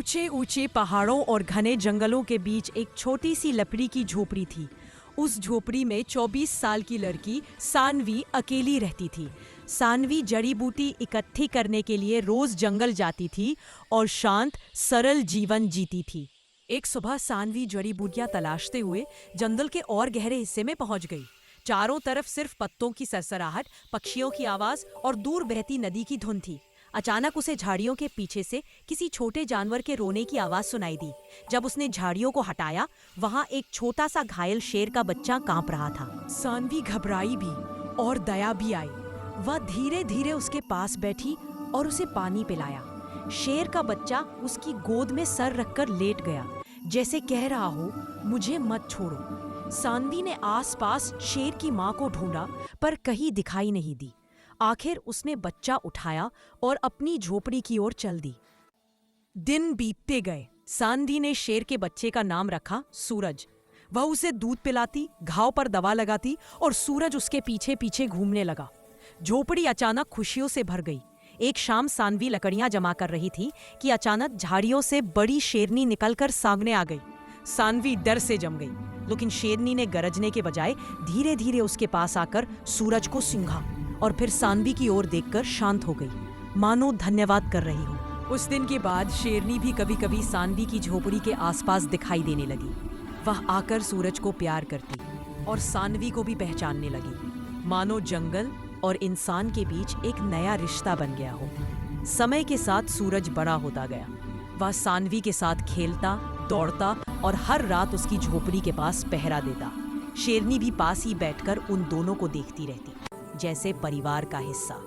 ऊंचे ऊंचे पहाड़ों और घने जंगलों के बीच एक छोटी सी लकड़ी की झोपड़ी थी। उस झोपड़ी में 24 साल की लड़की सानवी अकेली रहती थी। सानवी जड़ी बूटी इकट्ठी करने के लिए रोज जंगल जाती थी और शांत सरल जीवन जीती थी। एक सुबह सानवी जड़ी बूटियां तलाशते हुए जंगल के और गहरे हिस्से में पहुंच गई। चारों तरफ सिर्फ पत्तों की सरसराहट, पक्षियों की आवाज और दूर बहती नदी की धुन थी। अचानक उसे झाड़ियों के पीछे से किसी छोटे जानवर के रोने की आवाज सुनाई दी। जब उसने झाड़ियों को हटाया, वहां एक छोटा सा घायल शेर का बच्चा कांप रहा था। सानवी घबराई भी और दया भी आई। वह धीरे धीरे उसके पास बैठी और उसे पानी पिलाया। शेर का बच्चा उसकी गोद में सर रखकर लेट गया, जैसे कह रहा हो, मुझे मत छोड़ो। सानवी ने आसपास शेर की मां को ढूंढा, पर कहीं दिखाई नहीं दी। आखिर उसने बच्चा उठाया और अपनी झोपड़ी की ओर चल दी। दिन बीतते गए। सानवी ने शेर के बच्चे का नाम रखा सूरज। वह उसे दूध पिलाती, घाव पर दवा लगाती और सूरज उसके पीछे पीछे घूमने लगा। झोपड़ी अचानक खुशियों से भर गई। एक शाम सानवी लकड़ियां जमा कर रही थी कि अचानक झाड़ियों से बड़ी शेरनी निकलकर सामने आ गई। सानवी डर से जम गई, लेकिन शेरनी ने गरजने के बजाय धीरे धीरे उसके पास आकर सूरज को सूंघा और फिर सानवी की ओर देखकर शांत हो गई, मानो धन्यवाद कर रही हो। उस दिन के बाद शेरनी भी कभी कभी सानवी की झोपड़ी के आसपास दिखाई देने लगी। वह आकर सूरज को प्यार करती और सानवी को भी पहचानने लगी, मानो जंगल और इंसान के बीच एक नया रिश्ता बन गया हो। समय के साथ सूरज बड़ा होता गया। वह सानवी के साथ खेलता, दौड़ता और हर रात उसकी झोपड़ी के पास पहरा देता। शेरनी भी पास ही बैठकर उन दोनों को देखती रहती, जैसे परिवार का हिस्सा।